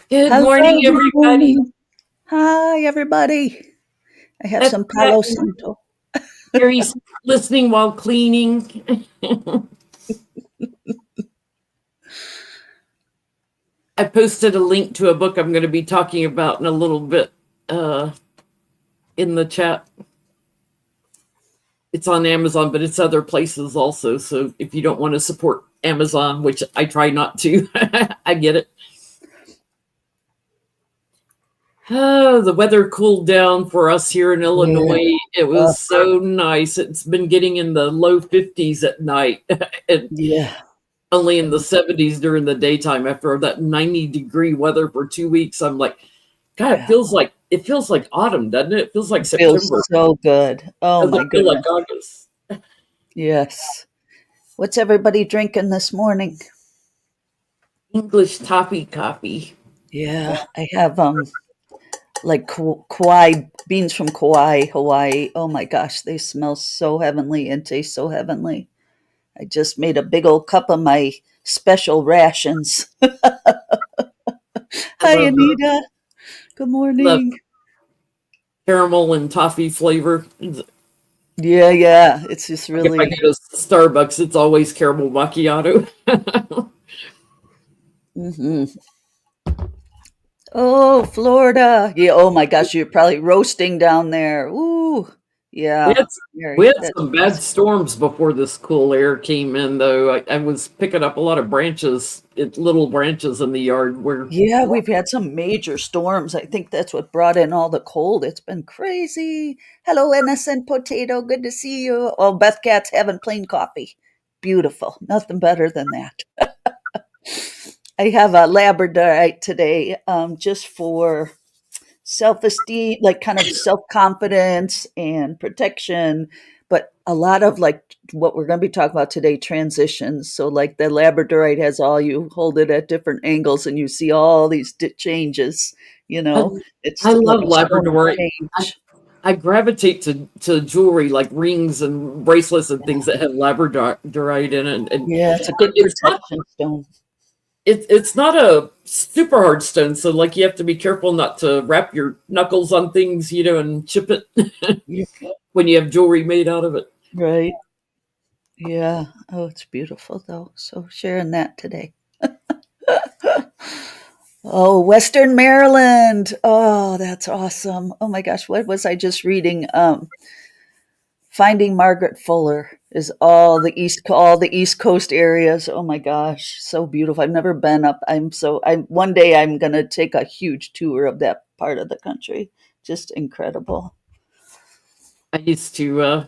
Good Hello, morning, good everybody. morning. Hi, everybody. I have That's some Palo that Santo. Gary's listening while cleaning. I posted a link to a book I'm going to be talking about in a little bit uh, in the chat. It's on Amazon, but it's other places also. So if you don't want to support Amazon, which I try not to, I get it. Oh, the weather cooled down for us here in Yeah. Illinois. It Uh, was so nice. It's been getting in the low 50s at night. and yeah. only in the 70s during the daytime after that 90-degree weather for 2 weeks. I'm like, God, Yeah. it feels like autumn, doesn't it? It feels like It feels September. so good. Oh, It my doesn't feel like goodness. August. Yes. What's everybody drinking this morning? English toffee coffee. Yeah. I have like Kauai beans from Kauai, Hawaii. Oh my gosh, they smell so heavenly and taste so heavenly. I just made a big old cup of my special rations. I Hi, Anita. Good love morning. caramel and toffee flavor. Like Yeah, yeah. It's just if I really go to Starbucks, it's always caramel macchiato. hmm. Oh, Florida. Yeah, oh my gosh, you're probably roasting down there. Ooh. We Yeah. had we Very had that's some bad storms before this cool air came in, though. I was picking up a lot of little branches in the yard where yeah, we've had some major storms. I think that's what brought in all the cold. It's been crazy. Hello, innocent potato. Good to see you. Oh, Beth Cat's having plain coffee. Beautiful. Nothing better than that. I have a Labradorite today, just for self-esteem, like kind of self-confidence and protection, but a lot of like what we're going to be talking about today, transitions. So like the Labradorite has all, you hold it at different angles and you see all these changes, you I, know, it's I like love a stone of Labrador. I, change. I gravitate to jewelry like rings and bracelets and things that have labradorite in it. And Yeah, it's a good it's not protection stone. it's not a super hard stone, so like you have to be careful not to wrap your knuckles on things, and chip it Yeah, when you have jewelry made out of it. right. Yeah. Oh, it's beautiful though. So sharing that today. Oh, Western Maryland. Oh, that's awesome. Oh my gosh, what was I just reading? Finding Margaret Fuller is all the East Coast areas. Oh my gosh, so beautiful. I've never been up. I'm one day I'm going to take a huge tour of that part of the country. Just incredible. I used to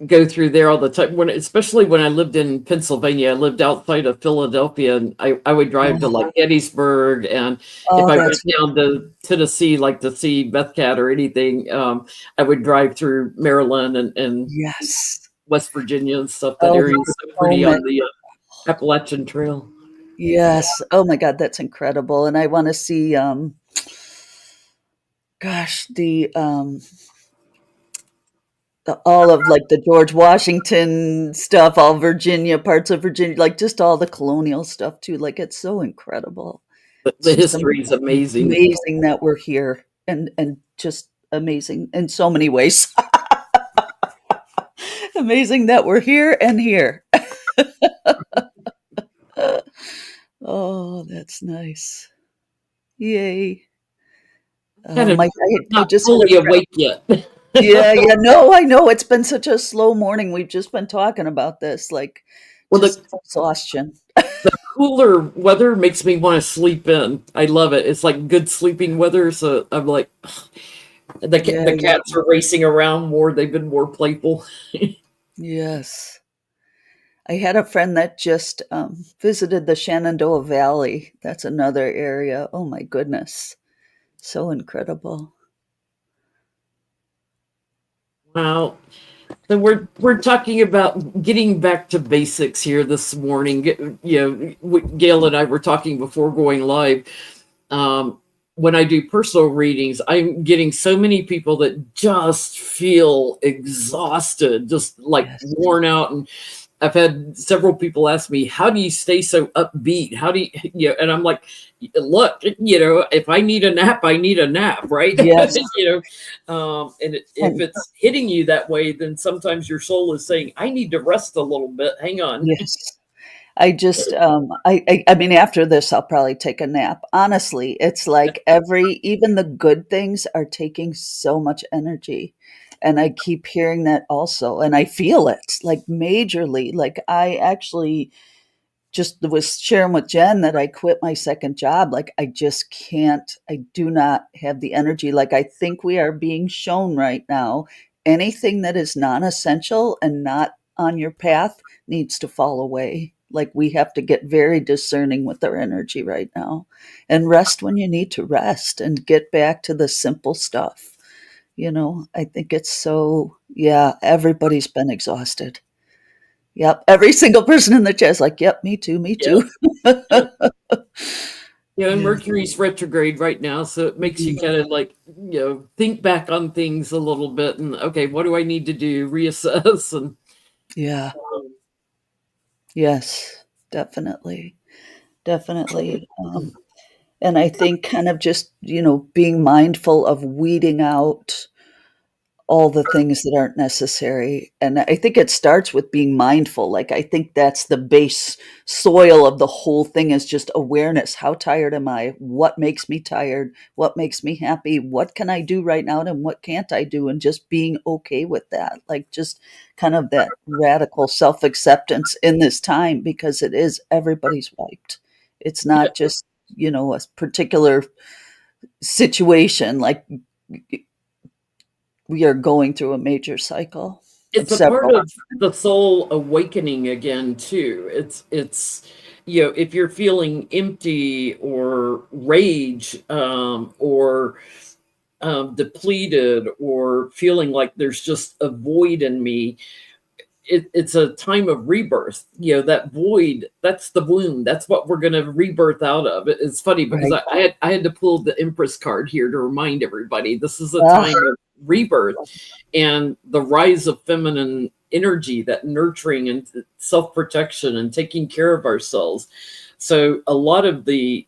go through there all the time especially when I lived in Pennsylvania. I lived outside of Philadelphia, and I would drive to Oh, like Gettysburg, and if oh, I went that's down to Tennessee, like to see Beth Cat or anything, I would drive through Maryland and yes. West Virginia and stuff. That Oh, area the is so pretty Potomac. on the Appalachian Trail. Yes. Oh my God, that's incredible. And I want to see gosh, all of like the George Washington stuff, all Virginia, parts of Virginia, like just all the colonial stuff too. Like it's so incredible. It's The just history is amazing. amazing that we're here and just amazing in so many ways. Amazing that we're here and here. Oh, that's nice. Yay. Kind of I not just had a fully awake yet. yeah, yeah, no, I know it's been such a slow morning. We've just been talking about this, like Well, just exhaustion. the cooler weather makes me want to sleep in. I love it. It's like good sleeping weather. So I'm like, Yeah, the yeah. cats are racing around more. They've been more playful. Yes. I had a friend that just visited the Shenandoah Valley. That's another area. Oh my goodness. So incredible. Wow. So we're talking about getting back to basics here this morning. Gail and I were talking before going live. Um, when I do personal readings, I'm getting so many people that just feel exhausted, just like Yes. worn out, and I've had several people ask me, how do you stay so upbeat? How do you know, and I'm like, look, if I need a nap, I need a nap, right? Yes. If And it's hitting you that way, then sometimes your soul is saying, I need to rest a little bit. Hang on. yes. I just, I mean, after this, I'll probably take a nap. Honestly, it's like even the good things are taking so much energy. And I keep hearing that also. And I feel it like majorly. Like I actually just was sharing with Jen that I quit my second job. Like I just can't, I do not have the energy. Like I think we are being shown right now anything that is non essential and not on your path needs to fall away. Like we have to get very discerning with our energy right now and rest when you need to rest and get back to the simple stuff. I think it's so, yeah, everybody's been exhausted. Yep. Every single person in the chat is like, yep, me too, me too. Yes. Yeah. And Yeah. Mercury's retrograde right now, so it makes you kind of like, think back on things a little bit and okay, what do I need to do? Reassess and Yeah. Yes, definitely. Definitely. And I think kind of just, being mindful of weeding out all the things that aren't necessary. And I think it starts with being mindful. Like, I think that's the base soil of the whole thing is just awareness. How tired am I? What makes me tired? What makes me happy? What can I do right now? And what can't I do? And just being okay with that. Like, just kind of that radical self acceptance in this time because it is everybody's wiped. It's yeah, not just, a particular situation. Like, we are going through a major cycle of it's a part several. of the soul awakening again too. It's if you're feeling empty or rage, or depleted, or feeling like there's just a void in me, it's a time of rebirth. That void, that's the wound. That's what we're going to rebirth out of. It's funny because Right. I had to pull the Empress card here to remind everybody this is a Ah, time of rebirth and the rise of feminine energy, that nurturing and self-protection and taking care of ourselves. So a lot of the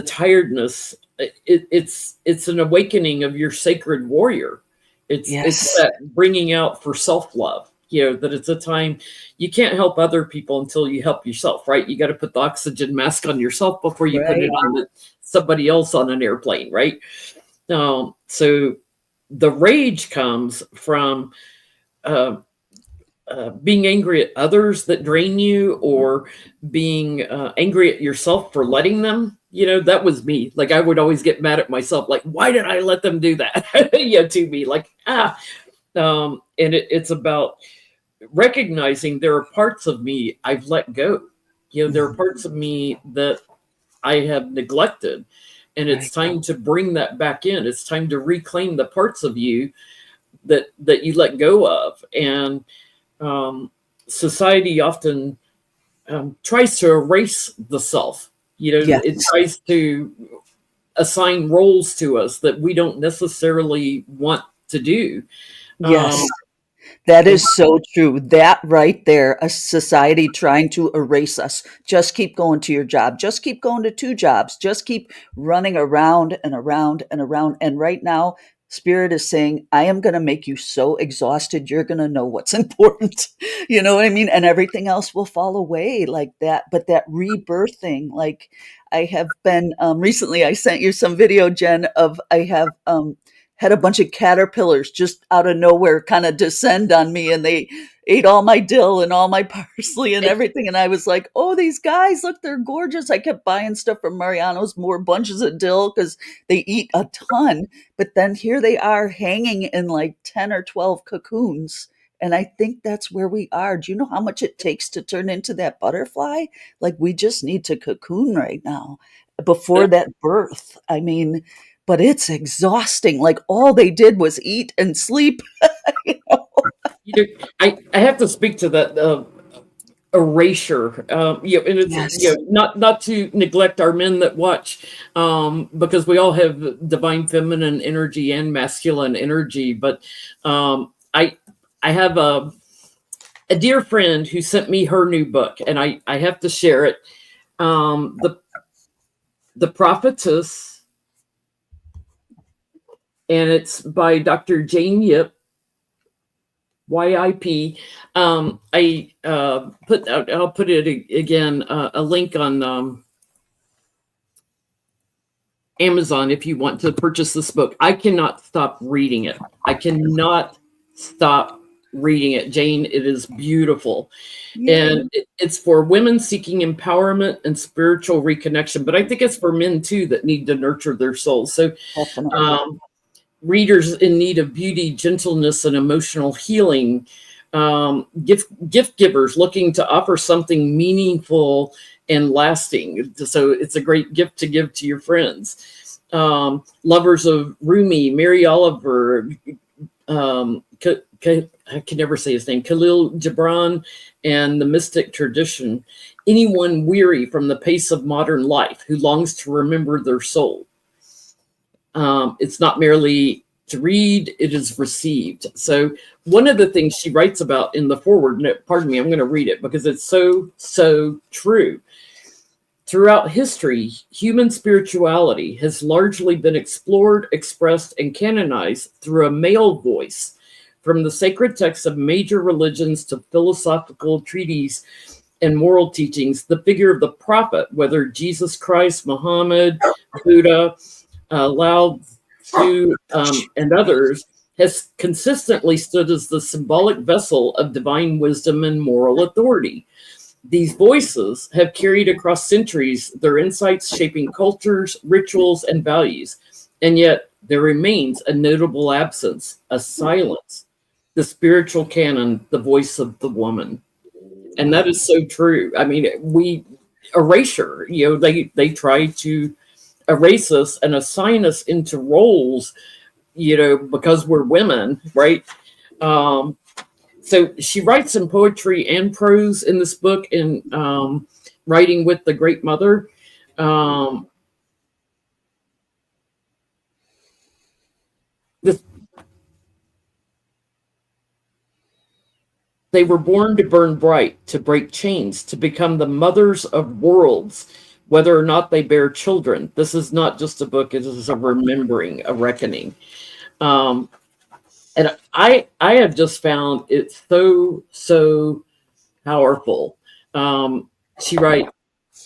tiredness, it's an awakening of your sacred warrior. It's yes. that bringing out for self-love, that it's a time you can't help other people until you help yourself, right? You got to put the oxygen mask on yourself before you put it Right. on somebody else on an airplane, right? So the rage comes from uh, being angry at others that drain you, or being angry at yourself for letting them. That was me. Like I would always get mad at myself, like, why did I let them do that? To me, like, and it's about recognizing there are parts of me I've let go. There are parts of me that I have neglected, and it's Right. time to bring that back in. It's time to reclaim the parts of you that you let go of. And um, society often tries to erase the self. It Yes. tries to assign roles to us that we don't necessarily want to do. Yes. Um, That and is so true. That right there, a society trying to erase us. Just keep going to your job. Just keep going to two jobs. Just keep running around and around and around. And right now, Spirit is saying, I am going to make you so exhausted, you're going to know what's important. You know what I mean? And everything else will fall away like that. But that rebirth thing, like I have been recently, I sent you some video, Jen, of I have had a bunch of caterpillars just out of nowhere kind of descend on me and they ate all my dill and all my parsley and everything. And I was like, oh, these guys, look, they're gorgeous. I kept buying stuff from Mariano's, more bunches of dill because they eat a ton. But then here they are hanging in like 10 or 12 cocoons. And I think that's where we are. Do you know how much it takes to turn into that butterfly? Like we just need to cocoon right now before that birth. I mean, but it's exhausting. Like all they did was eat and sleep. You know? I have to speak to that erasure. And it's Yes. not to neglect our men that watch, because we all have divine feminine energy and masculine energy. But I have a dear friend who sent me her new book, and I have to share it. The Prophetess, and it's by Dr. Jane Yip, YIP. I'll put it again, a link on Amazon if you want to purchase this book. I cannot stop reading it. I cannot stop reading it, Jane. It is beautiful. Yeah. And it's for women seeking empowerment and spiritual reconnection, but I think it's for men too that need to nurture their souls. So Definitely. readers in need of beauty, gentleness, and emotional healing, gift givers looking to offer something meaningful and lasting. So it's a great gift to give to your friends. Lovers of Rumi, Mary Oliver, I can never say his name, Khalil Gibran, and the mystic tradition. Anyone weary from the pace of modern life who longs to remember their soul. It's not merely to read, it is received. So one of the things she writes about in the foreword, pardon me, I'm going to read it because it's so true. Throughout history, human spirituality has largely been explored, expressed, and canonized through a male voice, from the sacred texts of major religions to philosophical treatises and moral teachings. The figure of the prophet, whether Jesus Christ, Muhammad, Buddha, Lao Tzu, and others, has consistently stood as the symbolic vessel of divine wisdom and moral authority. These voices have carried across centuries their insights shaping cultures, rituals, and values. And yet there remains a notable absence, a silence, the spiritual canon, the voice of the woman. And that is so true. I mean, erasure, they try to erase us and assign us into roles, because we're women, right? So she writes in poetry and prose in this book, in Writing with the Great Mother. They were born to burn bright, to break chains, to become the mothers of worlds, whether or not they bear children. This is not just a book, it is a remembering, a reckoning. Um, and I have just found it so powerful. She writes,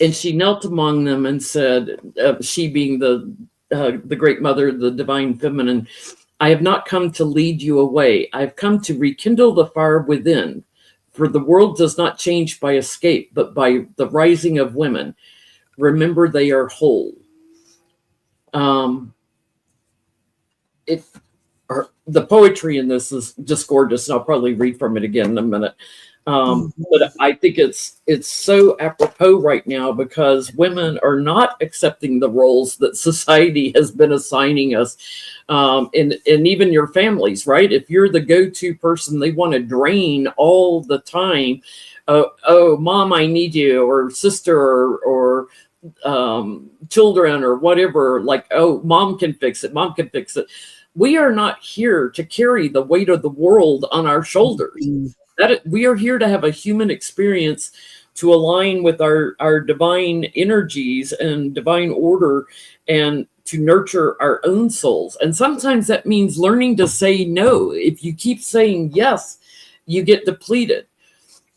and she knelt among them and said, she being the great mother, the divine feminine, I have not come to lead you away. I have come to rekindle the fire within. For the world does not change by escape, but by the rising of women. Remember, they are whole. It the poetry in this is just gorgeous, and I'll probably read from it again in a minute. But I think it's so apropos right now because women are not accepting the roles that society has been assigning us, and even your families, right? If you're the go-to person, they want to drain all the time. Oh, mom, I need you, or sister, or children, or whatever. Like, oh, mom can fix it. Mom can fix it. We are not here to carry the weight of the world on our shoulders. That we are here to have a human experience, to align with our divine energies and divine order, and to nurture our own souls. And sometimes that means learning to say no. If you keep saying yes, you get depleted.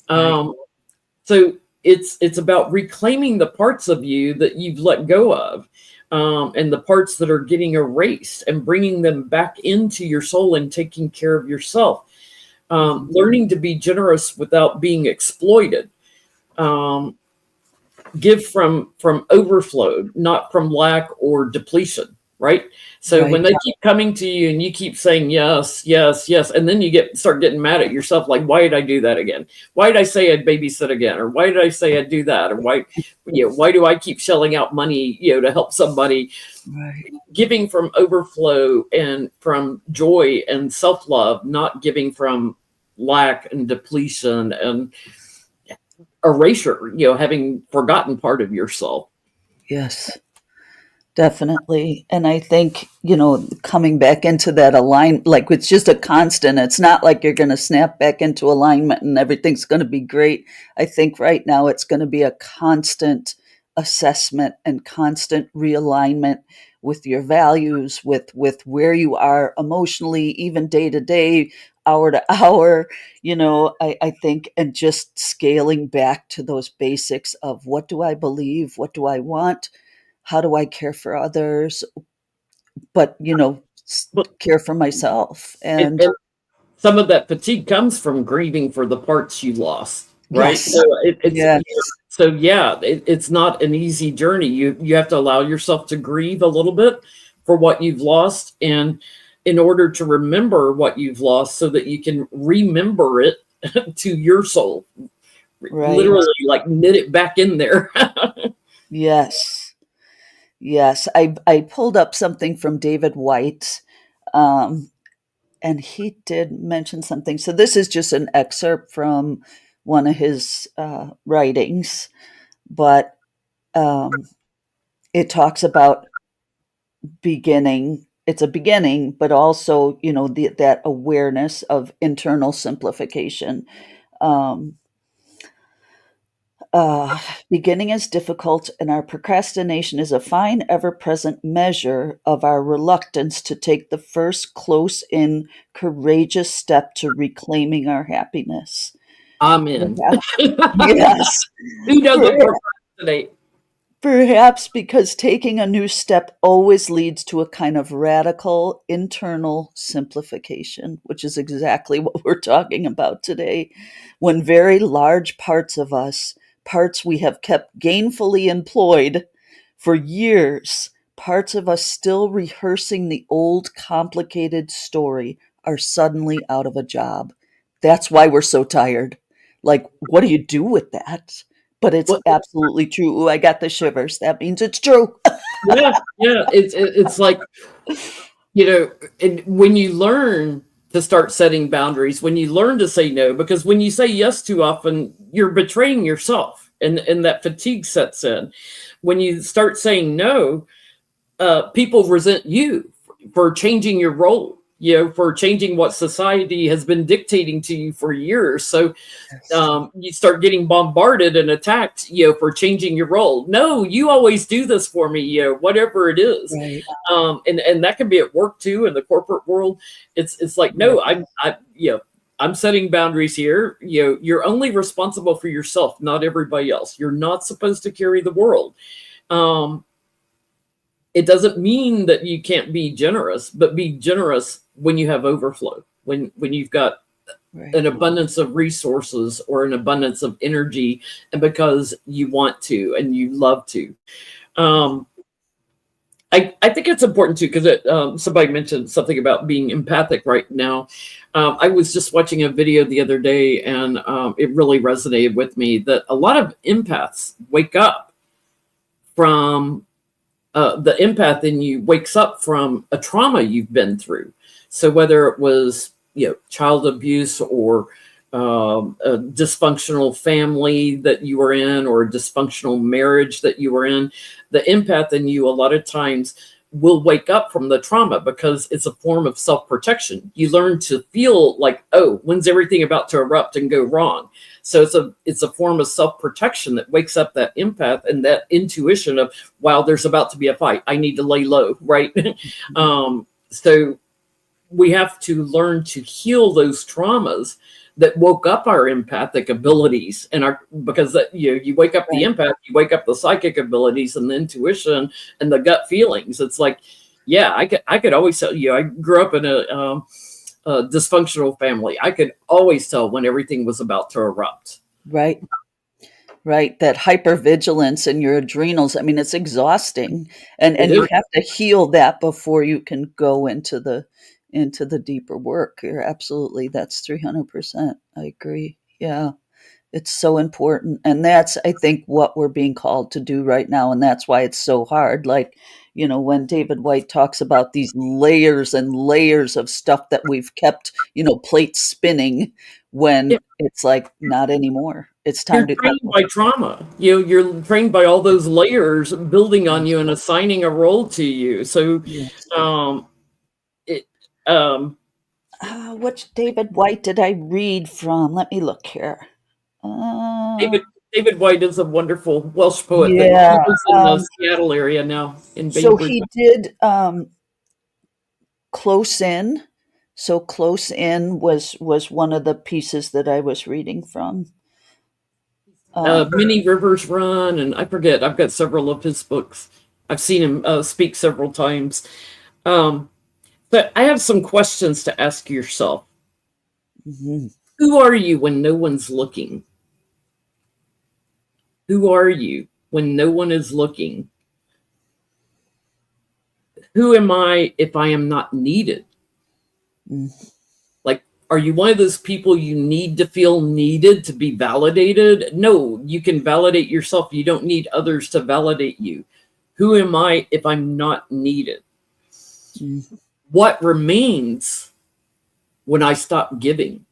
So it's about reclaiming the parts of you that you've let go of, and the parts that are getting erased, and bringing them back into your soul and taking care of yourself. Learning to be generous without being exploited. Give from overflow, not from lack or depletion, right? So when they keep coming to you and you keep saying yes, yes, yes, and then you start getting mad at yourself, like, why did I do that again? Why did I say I'd babysit again? Or why did I say I'd do that? Or why do I keep shelling out money, to help somebody? Right. Giving from overflow and from joy and self-love, not giving from lack and depletion and erasure, having forgotten part of yourself. Yes. Definitely. And I think, coming back into that align, like it's just a constant. It's not like you're going to snap back into alignment and everything's going to be great. I think right now it's going to be a constant assessment and constant realignment with your values, with where you are emotionally, even day to day, hour to hour, I think, and just scaling back to those basics of what do I believe? What do I want? How do I care for others, but But care for myself? And and some of that fatigue comes from grieving for the parts you lost, right? yes, So it's yes, so yeah, it's not an easy journey. You have to allow yourself to grieve a little bit for what you've lost, and in order to remember what you've lost, so that you can remember it to your soul, right, literally like knit it back in there. yes, yes. I pulled up something from David White, um, and he did mention something. So this is just an excerpt from one of his writings, but um, it talks about beginning. It's a beginning, but also that awareness of internal simplification. Um, uh, Beginning is difficult, and our procrastination is a fine, ever present measure of our reluctance to take the first close in, courageous step to reclaiming our happiness. I'm in. Perhaps, yes, Who doesn't procrastinate? perhaps because taking a new step always leads to a kind of radical internal simplification, which is exactly what we're talking about today. When very large parts of us, parts we have kept gainfully employed for years, parts of us still rehearsing the old complicated story, are suddenly out of a job. That's why we're so tired. Like, what do you do with that? But it's What? absolutely true. Ooh, I got the shivers. That means it's true. Yeah, yeah. It's like, and when you learn to start setting boundaries, when you learn to say no, because when you say yes too often, you're betraying yourself, and that fatigue sets in. When you start saying no, people resent you for changing your role, for changing what society has been dictating to you for years. So Yes. you start getting bombarded and attacked, for changing your role. No, you always do this for me, whatever it is. Right. And that can be at work too, in the corporate world. It's like, Right. no, I'm setting boundaries here. You're only responsible for yourself, not everybody else. You're not supposed to carry the world. Um, it doesn't mean that you can't be generous, but be generous when you have overflow, when you've got Right. an abundance of resources or an abundance of energy, and because you want to and you love to. um, I think it's important too, because somebody mentioned something about being empathic right now. I was just watching a video the other day, and it really resonated with me that a lot of empaths wake up from the empath in you wakes up from a trauma you've been through. So whether it was child abuse, or a dysfunctional family that you were in, or a dysfunctional marriage that you were in, the empath in you a lot of times will wake up from the trauma, because it's a form of self-protection. You learn to feel like, oh, when's everything about to erupt and go wrong? So it's a form of self-protection that wakes up that empath, and that intuition of, wow, there's about to be a fight, I need to lay low, right? So we have to learn to heal those traumas that woke up our empathic abilities, and our because that you wake up the Right. empath, you wake up the psychic abilities and the intuition and the gut feelings. It's like, yeah, I could always tell you. I grew up in a dysfunctional family. I could always tell when everything was about to erupt. Right. Right. That hypervigilance in your adrenals. I mean, it's exhausting. It And is. you have to heal that before you can go into the deeper work. You're absolutely, that's 300%. I agree. Yeah. It's so important. And that's, I think, what we're being called to do right now. And that's why it's so hard. Like, when David White talks about these layers and layers of stuff that we've kept, plates spinning, when Yeah, it's like, not anymore. It's you're time to cut. trained by trauma. You're trained by all those layers building on you and assigning a role to you. So, Yes. um, it, um, Which David White did I read from? Let me look here. Uh, David White is a wonderful Welsh poet that yeah. he lives in the Um, Seattle area now in so Bainbridge. he did Close In. So Close In was one of the pieces that I was reading from. Many Rivers Run, and I forget. I've got several of his books. I've seen him speak several times. Um, but I have some questions to ask yourself. Mhm. Who are you when no one's looking? Who are you when no one is looking? Who am I if I am not needed? Mm. Like, are you one of those people you need to feel needed to be validated? No, you can validate yourself. You don't need others to validate you. Who am I if I'm not needed? Mm. What remains when I stop giving?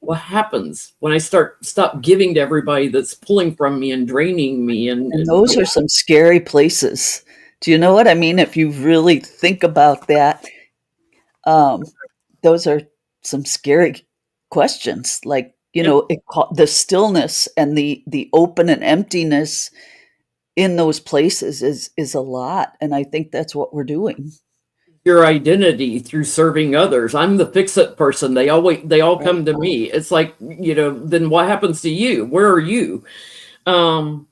What happens when I stop giving to everybody that's pulling from me and draining me? And those are some scary places. Do you know what I mean? If you really think about that, um, those are some scary questions. Like, Yep, the stillness and the open and emptiness in those places is a lot. And I think that's what we're doing. your identity through serving others. I'm the fix-it person. They all Right. come to me. It's like, then what happens to you? Where are you? Um,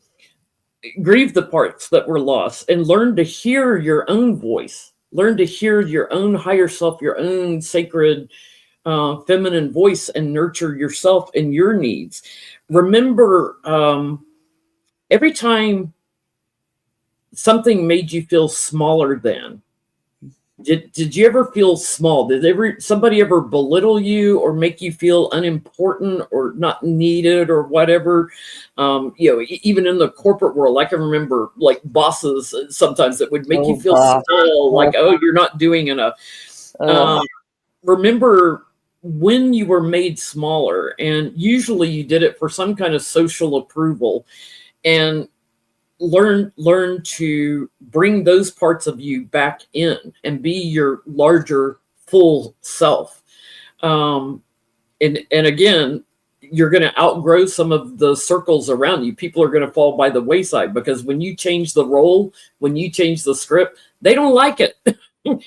Grieve the parts that were lost and learn to hear your own voice. Learn to hear your own higher self, your own sacred feminine voice, and nurture yourself and your needs. Remember, every time something made you feel smaller than, did you ever feel small? Did somebody ever belittle you or make you feel unimportant or not needed or whatever? Even in the corporate world, I can remember like bosses sometimes that would make you Oh, feel boss. small, like, oh, you're not doing enough. Uh, Um, Remember when you were made smaller, and usually you did it for some kind of social approval, and learn to bring those parts of you back in and be your larger full self. Um, and again, you're going to outgrow some of the circles around you. People are going to fall by the wayside because when you change the role, when you change the script, they don't like it.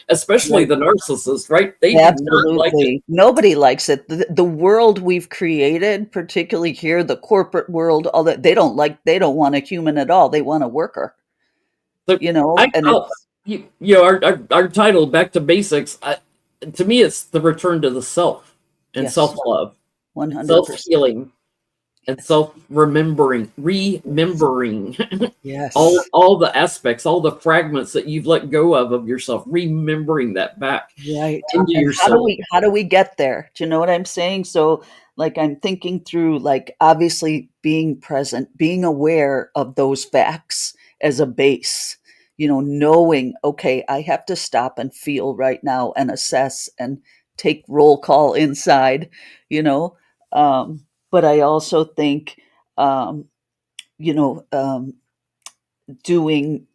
Especially right. the narcissist, right? They do not like it. Absolutely. Nobody likes it. The world we've created, particularly here, the corporate world, all that, they don't want a human at all. They want a worker, So I and felt it's, our title, back to basics. To me, it's the return to the self and yes, self love, self 100%. healing, and Yes. self remembering Yes. all the aspects, all the fragments that you've let go of yourself, remembering that back Right. into And your soul. how do we get there? Do you know what I'm saying? So, like, I'm thinking through, like, obviously being present, being aware of those facts as a base, knowing, okay, I have to stop and feel right now and assess and take roll call inside, you know. But I also think, um, you know, um, doing,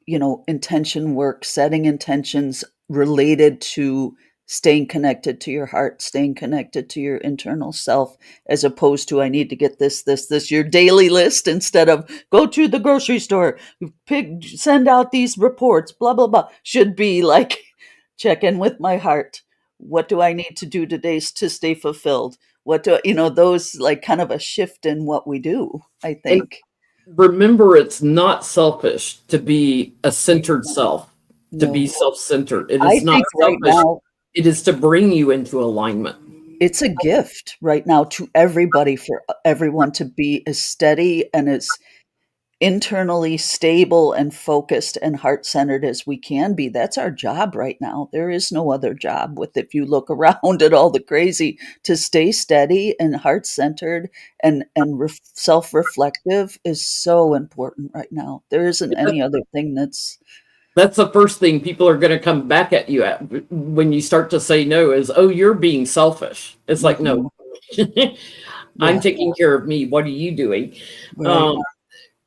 intention work, setting intentions related to staying connected to your heart, staying connected to your internal self, as opposed to I need to get this, your daily list instead of go to the grocery store, send out these reports, blah, blah, blah. Should be like check in with my heart. What do I need to do today to stay fulfilled? What do, those like kind of a shift in what we do, I And think. remember, it's not selfish to be a centered self, to be No. self-centered. It I is not think right selfish. now It is to bring you into alignment. it's a gift right now to everybody, for everyone to be as steady and as internally stable and focused and heart-centered as we can be. That's our job right now. There is no other job with, if you look around at all the crazy, to stay steady and heart-centered and self-reflective is so important right now. There isn't any other thing That's the first thing people are going to come back at you at when you start to say no is, oh, you're being selfish. It's like, Mhm. no, I'm Yeah, taking care of me. What are you doing? right. Um,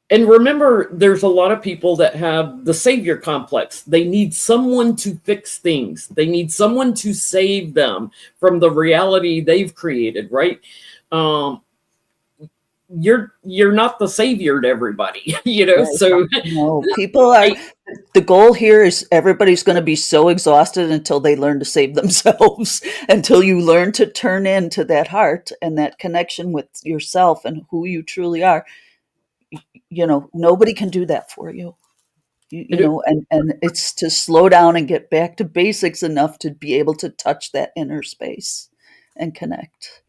and remember, there's a lot of people that have the savior complex. They need someone to fix things. They need someone to save them from the reality they've created, right? Um, you're not the savior to everybody, you know. Right. So No, people are, the goal here is everybody's going to be so exhausted until they learn to save themselves, until you learn to turn into that heart and that connection with yourself and who you truly are. You know, nobody can do that for you. You it, know, and it's to slow down and get back to basics enough to be able to touch that inner space and connect.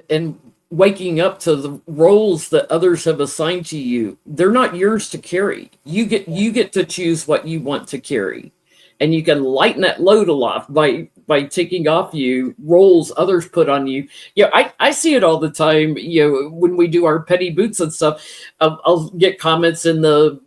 and waking up to the roles that others have assigned to you, they're not yours to carry. You get to choose what you want to carry, and you can lighten that load a lot by taking off you roles others put on you. Yeah, I see it all the time. You know, when we do our petty boots and stuff, I'll get comments in the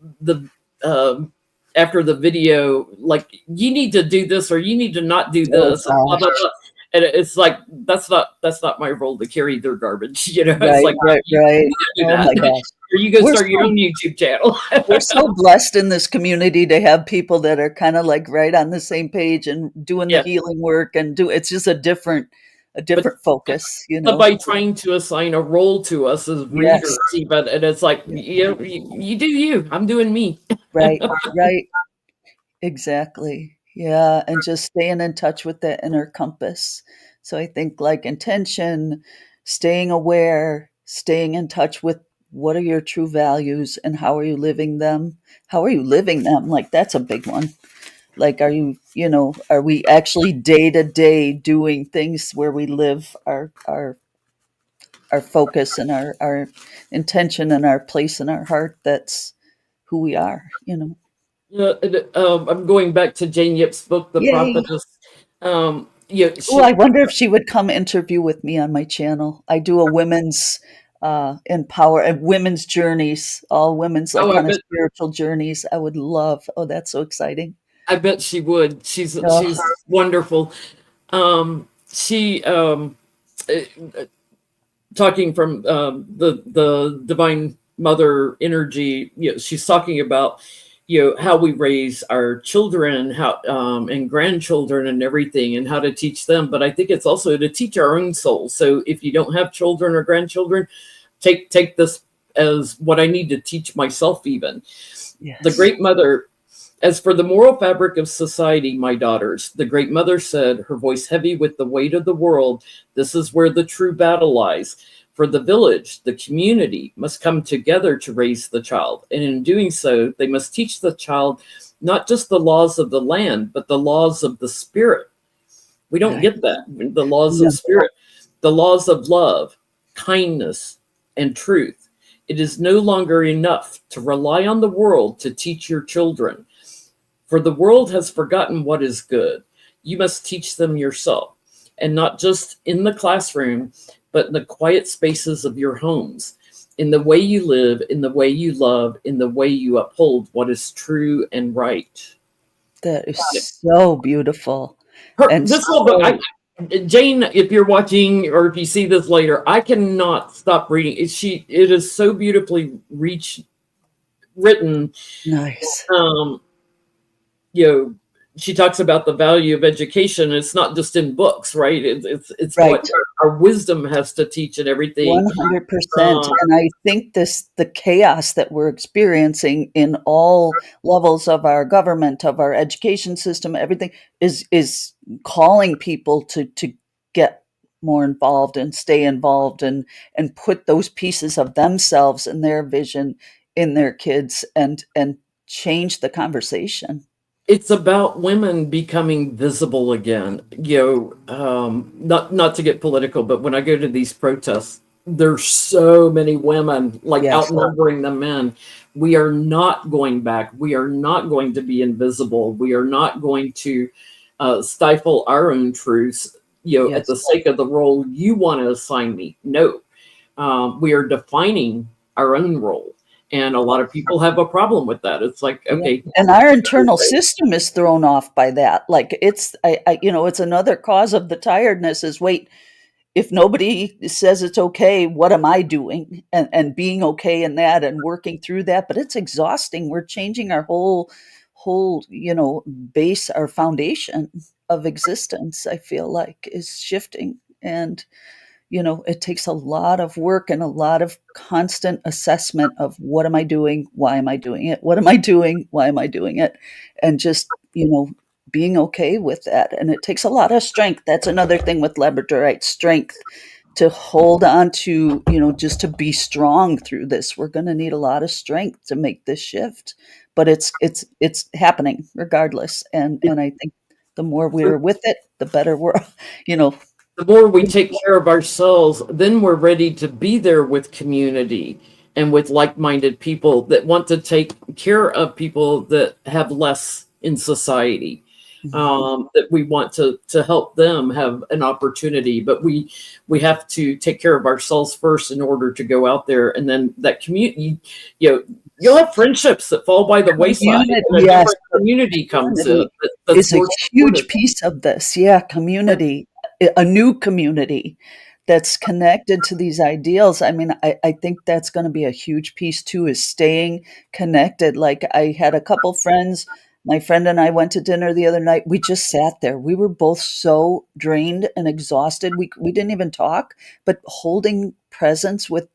um after the video, like, you need to do this or you need to not do Oh this, and blah blah gosh. blah. And it's like, that's not my role to carry their garbage. You know, it's Right, like, right, right. you do Oh that, my gosh. or you go We're start your so own YouTube channel. we're so blessed in this community to have people that are kind of like right on the same page and doing the Yeah, healing work and do it's just a but different focus, you know. by trying to assign a role to us as readers, Yes. even, and it's like, Yeah. you do you. I'm doing me. Right, right. Exactly. Yeah, and just staying in touch with that inner compass. So I think like intention, staying aware, staying in touch with what are your true values and how are you living them? How are you living them? Like that's a big one. Like, are you, you know, are we actually day to day doing things where we live our focus and our intention and our place in our heart? That's who we are, you know. I'm going back to Jane Yip's book, The Yay. Prophetess. Yeah, Oh, I wonder if she would come interview with me on my channel. I do a women's empower and women's journeys, all women's like oh, kind of spiritual journeys. I would love. Oh, that's so exciting. I bet she would. She's Oh, wonderful. She talking from the divine mother energy. You know, she's talking about, how we raise our children, how and grandchildren and everything, and how to teach them. But I think it's also to teach our own souls. So if you don't have children or grandchildren, take this as what I need to teach myself. Even the yes. great mother. As for the moral fabric of society, my daughters, the great mother said, her voice heavy with the weight of the world, this is where the true battle lies. For the village, the community must come together to raise the child. And in doing so, they must teach the child not just the laws of the land, but the laws of the spirit. We don't Right. get that. The laws of No, spirit, the laws of love, kindness, and truth. It is no longer enough to rely on the world to teach your children. For the world has forgotten what is good. You must teach them yourself, and not just in the classroom, but in the quiet spaces of your homes, in the way you live, in the way you love, in the way you uphold what is true and right. that is so beautiful and This whole book, so Jane, if you're watching or if you see this later, I cannot stop reading. It is so beautifully written. nice. Um, you know, she talks about the value of education. It's not just in books, right? It's what Right. our wisdom has to teach and everything. 100%. Um, And I think the chaos that we're experiencing in all levels of our government, of our education system, everything is calling people to get more involved and stay involved and put those pieces of themselves and their vision in their kids and change the conversation. it's about women becoming visible again. Not to get political, but when I go to these protests, there's so many women, like Yes. outnumbering the men. We are not going back. We are not going to be invisible. We are not going to stifle our own truths, at Yes. the sake of the role you want to assign me. No, we are defining our own role. And a lot of people have a problem with that. It's like, Yeah. okay, And our internal system is thrown off by that. Like it's another cause of the tiredness is wait, if nobody says it's okay, what am I doing? And being okay in that and working through that. But it's exhausting. We're changing our whole base, our foundation of existence, I feel like is shifting. And it takes a lot of work and a lot of constant assessment of what am I doing? Why am I doing it? What am I doing? Why am I doing it? And just being okay with that. And it takes a lot of strength. That's another thing with labradorite strength to hold on to just to be strong through this. We're going to need a lot of strength to make this shift, but it's happening regardless. And I think the more we're with it, the better we're, you know, the more we take care of ourselves, then we're ready to be there with community and with like-minded people that want to take care of people that have less in society. That we want to help them have an opportunity, but we have to take care of ourselves first in order to go out there, and then that community, you'll have friendships that fall by the wayside, community, and a yes, different community comes in community that's is a more huge supportive. piece of this. Yeah, community, a new community that's connected to these ideals. I mean, I think that's going to be a huge piece too, is staying connected. Like I had a couple friends, my friend and I went to dinner the other night. We just sat there. We were both so drained and exhausted. We didn't even talk, but holding presence with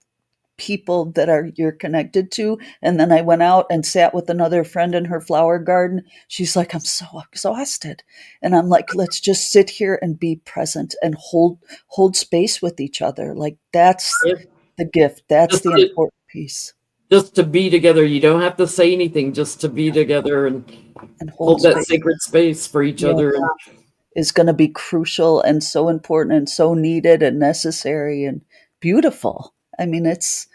people that are you're connected to. And then I went out and sat with another friend in her flower garden. She's like, I'm so exhausted. And I'm like, let's just sit here and be present and hold space with each other. Like that's Yeah. the gift. That's Just the to, important piece. just to be together. You don't have to say anything, just to be together and And hold hold that space. sacred space for each Yeah. other. And Is going to be crucial and so important and so needed and necessary and beautiful. I mean, it's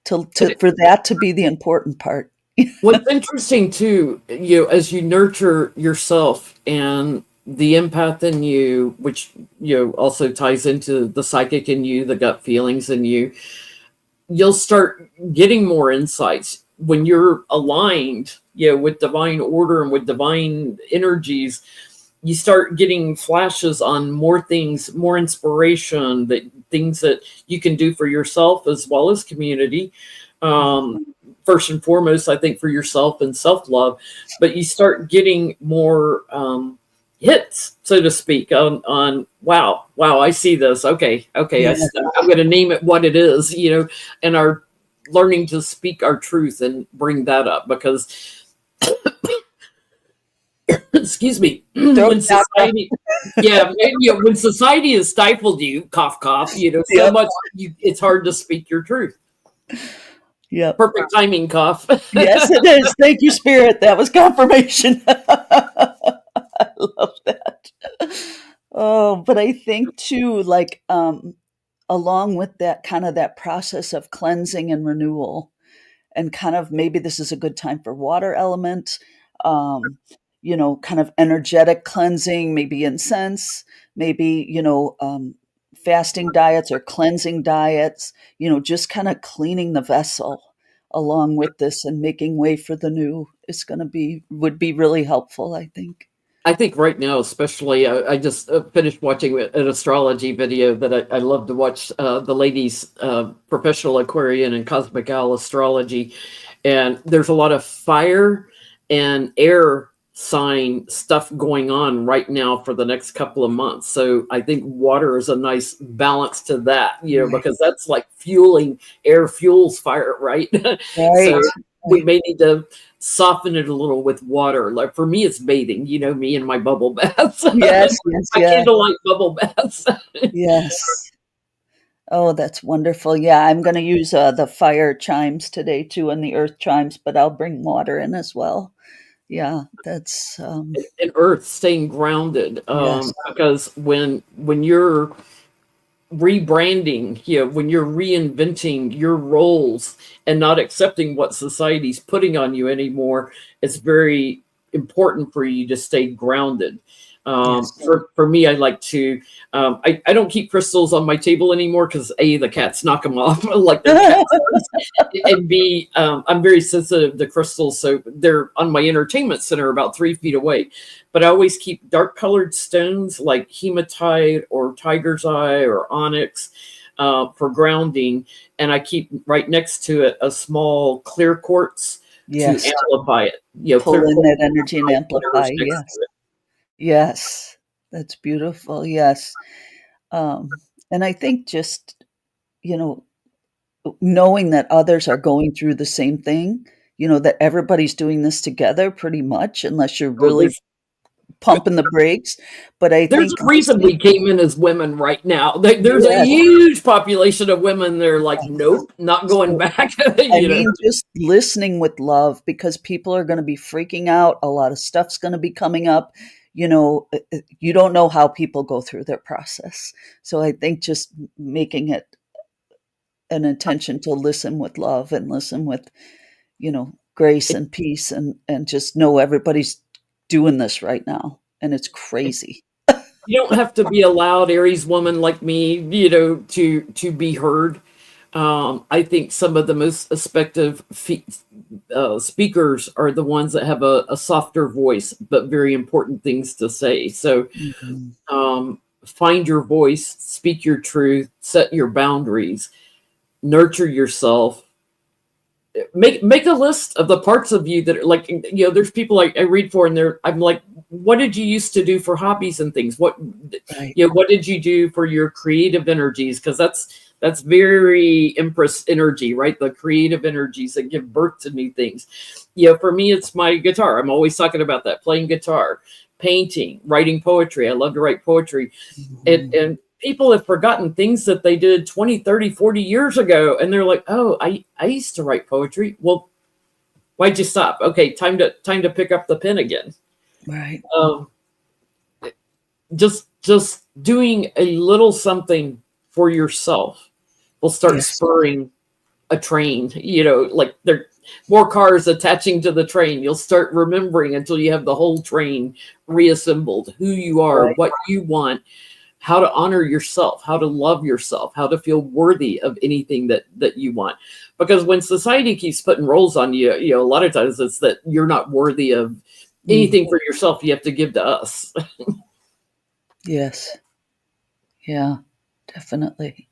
to for that to be the important part. what's interesting too, as you nurture yourself and the empath in you, which also ties into the psychic in you, the gut feelings in you, you'll start getting more insights when you're aligned, with divine order and with divine energies. You start getting flashes on more things, more inspiration, that things that you can do for yourself as well as community. First and foremost, I think for yourself and self-love, but you start getting more hits, so to speak, on wow, I see this. Okay, Yeah. I'm going to name it what it is, and are learning to speak our truth and bring that up, because excuse me, Throat when chakra. society, yeah, when society has stifled you, cough, cough, so Yep. much, it's hard to speak your truth. Yep. Perfect timing, cough. Yes, it is. Thank you, Spirit. That was confirmation. I love that. Oh, but I think too, like, along with that kind of that process of cleansing and renewal, and kind of maybe this is a good time for water element, um, kind of energetic cleansing, maybe incense, maybe, fasting diets or cleansing diets, just kind of cleaning the vessel along with this and making way for the new is going to would be really helpful, I think. I think right now, especially, I just finished watching an astrology video that I love to watch. The ladies, professional Aquarian and cosmic owl astrology, and there's a lot of fire and air sign stuff going on right now for the next couple of months. So I think water is a nice balance to that, Right. because that's like fueling, air fuels fire, right? Right. So we Right. may need to soften it a little with water. Like for me, it's bathing. Me and my bubble baths, Yes, yes, my yeah. candlelight bubble baths. Yes. Oh, that's wonderful. Yeah, I'm going to use the fire chimes today too and the earth chimes, but I'll bring water in as well. Yeah, that's And earth, staying grounded, yes. because when you're rebranding, when you're reinventing your roles and not accepting what society's putting on you anymore, it's very important for you to stay grounded. Yes. For me, I like to, I don't keep crystals on my table anymore because A, the cats knock them off like they're cat toys. And B, I'm very sensitive to crystals. So they're on my entertainment center about 3 feet away. But I always keep dark colored stones like hematite or tiger's eye or onyx for grounding. And I keep right next to it a small clear quartz to Yes. amplify it. Pull Clear in quartz that energy and amplify. next Yes. to it. Yes. That's beautiful. Yes. And I think just, you know, knowing that others are going through the same thing, that everybody's doing this together pretty much, unless you're Oh, really pumping the brakes. But I there's think a reason listening, we came in as women right now. There's a yes. huge population of women. They're like, nope, not going So, back. I mean, just listening with love, because people are going to be freaking out. A lot of stuff's going to be coming up. You don't know how people go through their process. So I think just making it an intention to listen with love and listen with, grace and peace, and just know everybody's doing this right now. And it's crazy. You don't have to be a loud Aries woman like me, to be heard. I think some of the most effective speakers are the ones that have a softer voice, but very important things to say. So Mhm. find your voice, speak your truth, set your boundaries, nurture yourself. Make a list of the parts of you that are like, there's people I read for, and I'm like, what did you used to do for hobbies and things? Right. What did you do for your creative energies? Because that's very Empress energy, right? The creative energies that give birth to new things. For me, it's my guitar. I'm always talking about that, playing guitar, painting, writing poetry. I love to write poetry. Mhm. And people have forgotten things that they did 20, 30, 40 years ago. And they're like, oh, I used to write poetry. Well, why'd you stop? Okay, time to pick up the pen again. Right. Um, just doing a little something for yourself will start Yes. spurring a train, like there more cars attaching to the train. You'll start remembering until you have the whole train reassembled, who you are, Right. what you want, how to honor yourself, how to love yourself, how to feel worthy of anything that you want. Because when society keeps putting roles on you, a lot of times it's that you're not worthy of Mm. anything for yourself. You have to give to us. Yes. Yeah, definitely.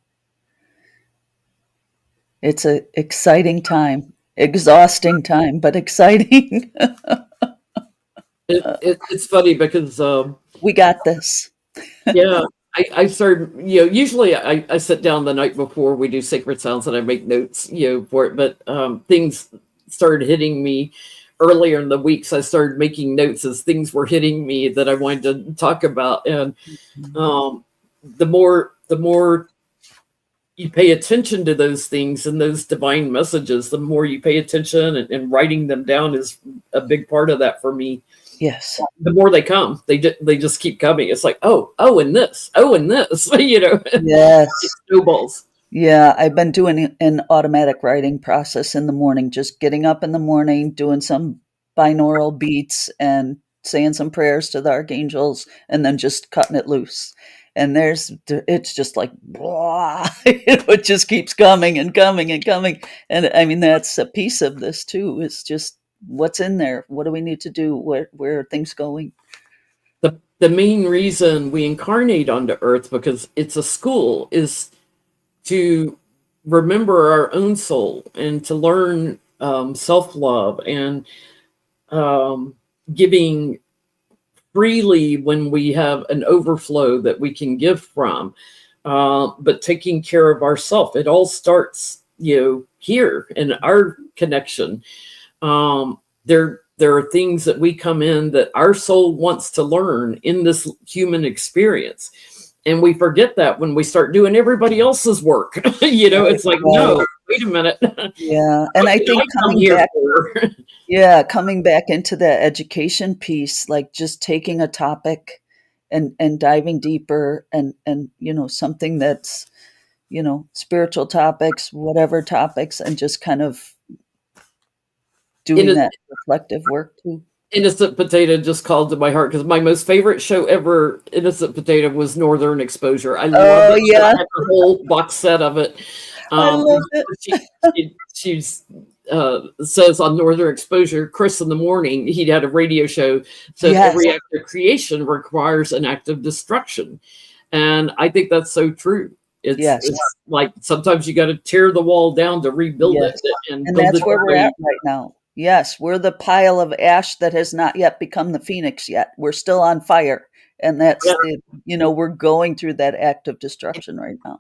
It's a exciting time, exhausting time, but exciting. It's funny because We got this. yeah, I started, usually I sit down the night before we do sacred sounds and I make notes, for it. But things started hitting me earlier in the weeks. I started making notes as things were hitting me that I wanted to talk about. And Mhm. um, the more you pay attention to those things and those divine messages, the more you pay attention, and writing them down is a big part of that for me. Yes. The more they come, they just keep coming. It's like, and this, and this, it Yes. snowballs. Yeah, I've been doing an automatic writing process in the morning, just getting up in the morning, doing some binaural beats and saying some prayers to the archangels, and then just cutting it loose. And it's just like, blah, it just keeps coming and coming and coming. And I mean, that's a piece of this too. It's just what's in there. What do we need to do? Where are things going? The main reason we incarnate onto Earth, because it's a school, is to remember our own soul and to learn self love and um, giving freely when we have an overflow that we can give from, but taking care of ourselves. It all starts, here in our connection. There are things that we come in that our soul wants to learn in this human experience. And we forget that when we start doing everybody else's work. Right, It's like, right. no, wait a minute. What Yeah. And I did think I come here for? yeah, coming back into the education piece, like just taking a topic and diving deeper, and something that's spiritual topics, whatever topics, and just kind of doing Inno- that reflective work too. Innocent Potato just called to my heart because my most favorite show ever, Innocent Potato, was Northern Exposure. I love Oh it. I yeah, have the whole box set of it. I Um, love it. she's says on Northern Exposure, Chris in the morning, he'd had a radio show, said Yes, every act of creation requires an act of destruction. And I think that's so true. yes, It's like sometimes you got to tear the wall down to rebuild it yes. and And build it that's where the we're way. at right now. Yes, we're the pile of ash that has not yet become the phoenix yet. We're still on fire. And that's Yeah, we're going through that act of destruction right now.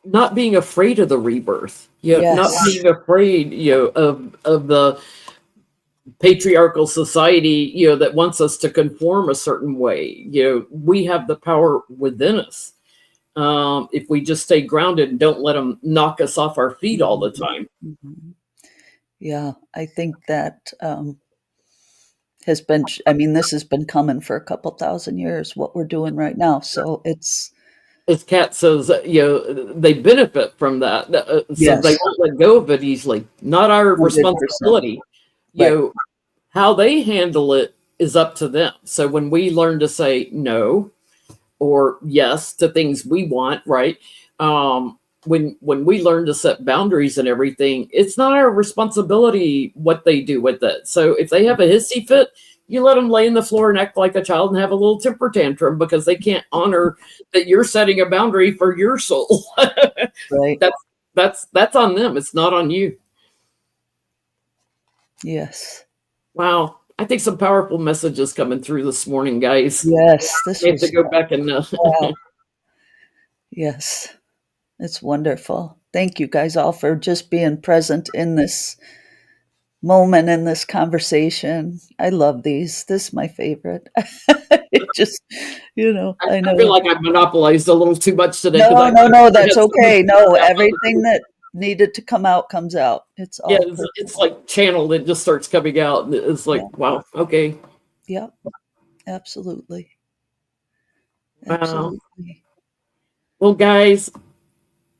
not being afraid of the rebirth, not Yes, being afraid, of the patriarchal society, that wants us to conform a certain way. We have the power within us. If we just stay grounded and don't let them knock us off our feet all the time. mhm. Yeah, I think that has been, I mean, this has been coming for a couple thousand years, what we're doing right now. So it's, As Kat says, they benefit from that, so they yes, won't let go of it easily. Not our 100%. responsibility. You Right. know, how they handle it is up to them. So when we learn to say no or yes to things we want, right? When we learn to set boundaries and everything, it's not our responsibility what they do with it. So if they have a hissy fit, you let them lay on the floor and act like a child and have a little temper tantrum because they can't honor that you're setting a boundary for your soul. Right. That's on them. It's not on you. Yes. Wow. I think some powerful messages coming through this morning, guys. Yes. This We have to was, go back and wow. Yes. It's wonderful. Thank you guys all for just being present in this moment, in this conversation. I love these. This is my favorite. It just, I I feel know. like I've monopolized a little too much today because No, I no, no, had that's so much okay. to No, tell. everything that needed to come out comes out. It's Yeah, all it's perfect. like channeled. It just starts coming out. And it's Yeah. like, wow, okay, Yeah. Absolutely. wow. Absolutely. Well, guys,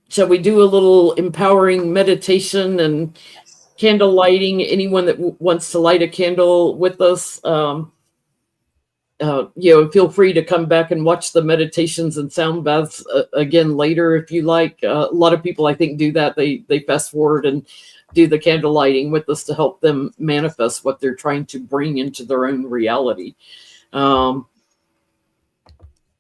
shall we do a little empowering meditation and candle lighting? Anyone that wants to light a candle with us, feel free to come back and watch the meditations and sound baths again later if you like. A lot of people, I think, do that. They fast forward and do the candle lighting with us to help them manifest what they're trying to bring into their own reality. Um,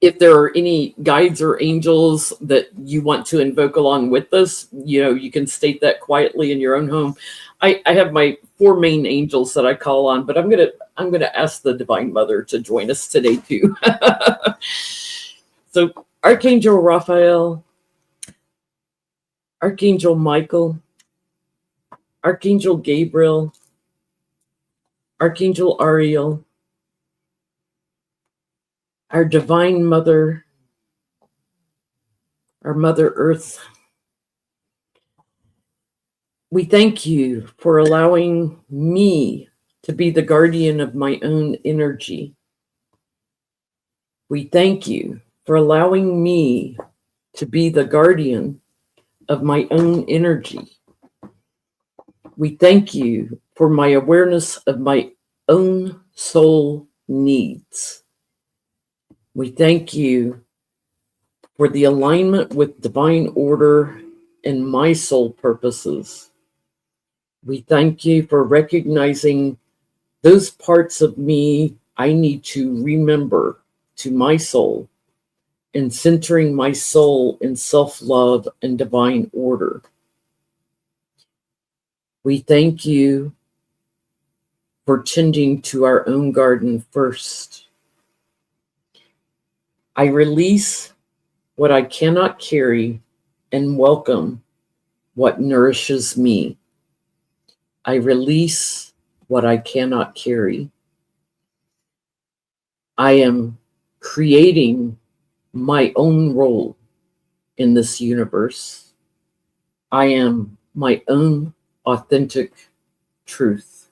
if there are any guides or angels that you want to invoke along with us, you can state that quietly in your own home. I have my four main angels that I call on, but I'm gonna ask the Divine Mother to join us today too. So Archangel Raphael, Archangel Michael, Archangel Gabriel, Archangel Ariel, our Divine Mother, our Mother Earth, we thank you for allowing me to be the guardian of my own energy. We thank you for allowing me to be the guardian of my own energy. We thank you for my awareness of my own soul needs. We thank you for the alignment with divine order and my soul purposes. We thank you for recognizing those parts of me I need to remember to my soul and centering my soul in self love and divine order. We thank you for tending to our own garden first. I release what I cannot carry and welcome what nourishes me. I release what I cannot carry. I am creating my own role in this universe. I am my own authentic truth.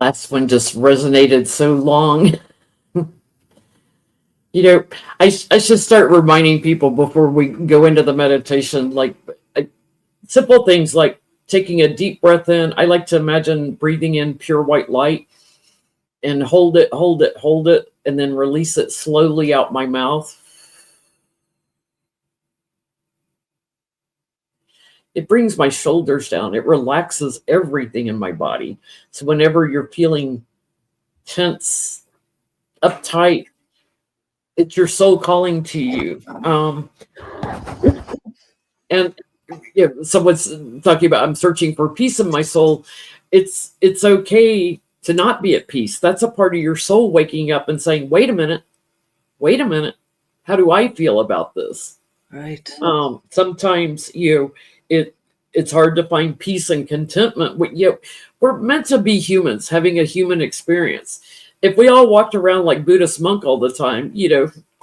Last one just resonated so long. I should start reminding people before we go into the meditation, like simple things like taking a deep breath in. I like to imagine breathing in pure white light and hold it, hold it, hold it, and then release it slowly out my mouth. It brings my shoulders down. It relaxes everything in my body. So whenever you're feeling tense, uptight, it's your soul calling to you. And someone's talking about, I'm searching for peace in my soul. It's okay to not be at peace. That's a part of your soul waking up and saying, wait a minute, how do I feel about this? Right. Sometimes it's hard to find peace and contentment. We're meant to be humans, having a human experience. If we all walked around like Buddhist monk all the time,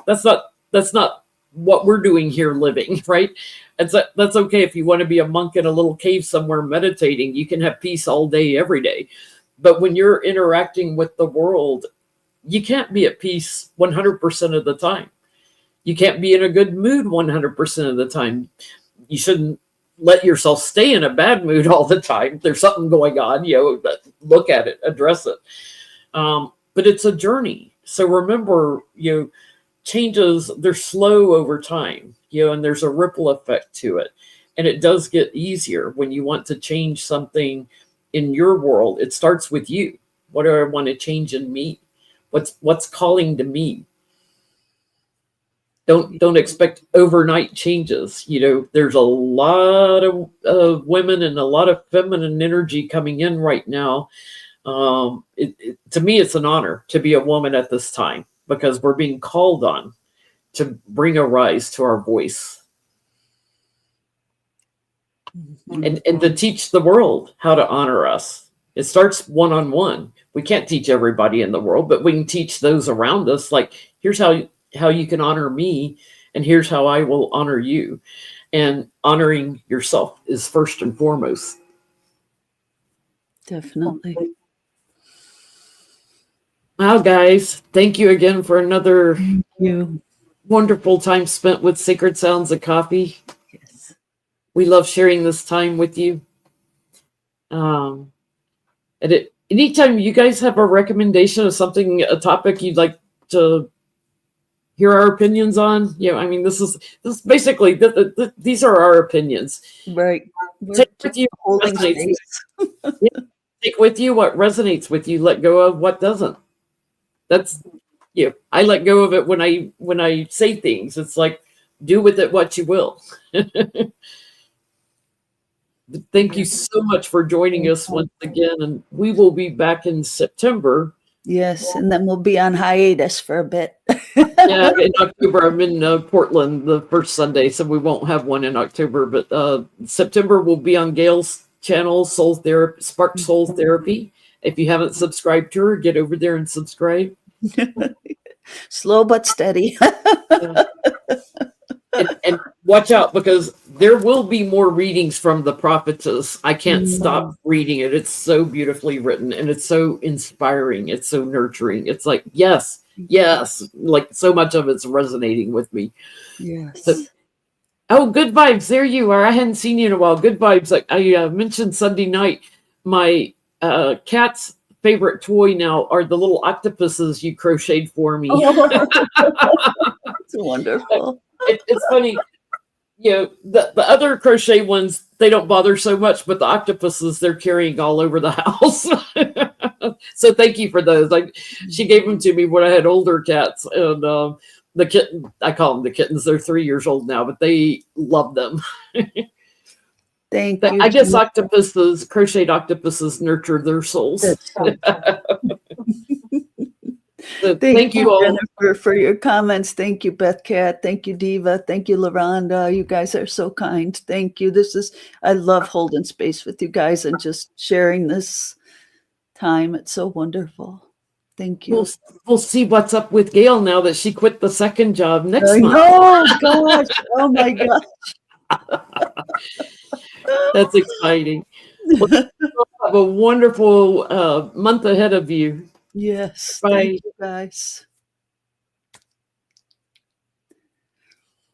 that's not what we're doing here living, right? That's okay if you want to be a monk in a little cave somewhere meditating. You can have peace all day, every day. But when you're interacting with the world, you can't be at peace 100% of the time. You can't be in a good mood 100% of the time. You shouldn't let yourself stay in a bad mood all the time. There's something going on, look at it, address it. But it's a journey. So remember, changes, they're slow over time, and there's a ripple effect to it. And it does get easier when you want to change something in your world. It starts with you. What do I want to change in me? What's calling to me? Don't expect overnight changes. There's a lot of women and a lot of feminine energy coming in right now. To me, it's an honor to be a woman at this time, because we're being called on to bring a rise to our voice and to teach the world how to honor us. It starts one-on-one. We can't teach everybody in the world, but we can teach those around us. Like, here's how you can honor me, and here's how I will honor you. And honoring yourself is first and foremost. Definitely. Wow, guys, thank you again for another wonderful time spent with Sacred Sounds of Coffee. Yes. We love sharing this time with you. Anytime you guys have a recommendation of something, a topic you'd like to hear our opinions on, this is basically these are our opinions. Right. Take with you holding space. Take with you what resonates with you. Let go of what doesn't. That's I let go of it when I say things. It's like, do with it what you will. Thank you so much for joining us once again, and we will be back in September. Yes, and then we'll be on hiatus for a bit. Yeah, in October, I'm in Portland the first Sunday, so we won't have one in October. But September will be on Gail's channel, Soul Therapy, Spark Soul Therapy. If you haven't subscribed to her, get over there and subscribe. Slow but steady. And watch out, because there will be more readings from the prophetess. I can't stop reading it. It's so beautifully written, and it's so inspiring. It's so nurturing. It's like, yes, like so much of it's resonating with me. Yes. So, good vibes. There you are. I hadn't seen you in a while. Good vibes. Like I mentioned Sunday night, my cat's favorite toy now are the little octopuses you crocheted for me. It's wonderful. It's funny. The other crochet ones, they don't bother so much, but the octopuses, they're carrying all over the house. So thank you for those. She gave them to me when I had older cats, and the kitten, I call them the kittens. They're 3 years old now, but they love them. Thank you. I guess crocheted octopuses nurture their souls. So thank you all, Jennifer, for your comments. Thank you, Beth Cat. Thank you, Diva. Thank you, LaRonda. You guys are so kind. Thank you. I love holding space with you guys and just sharing this time. It's so wonderful. Thank you. We'll see what's up with Gail now that she quit the second job next month. Oh gosh! Oh my gosh! That's exciting. Well, have a wonderful month ahead of you. Yes. Thank Bye. you, guys.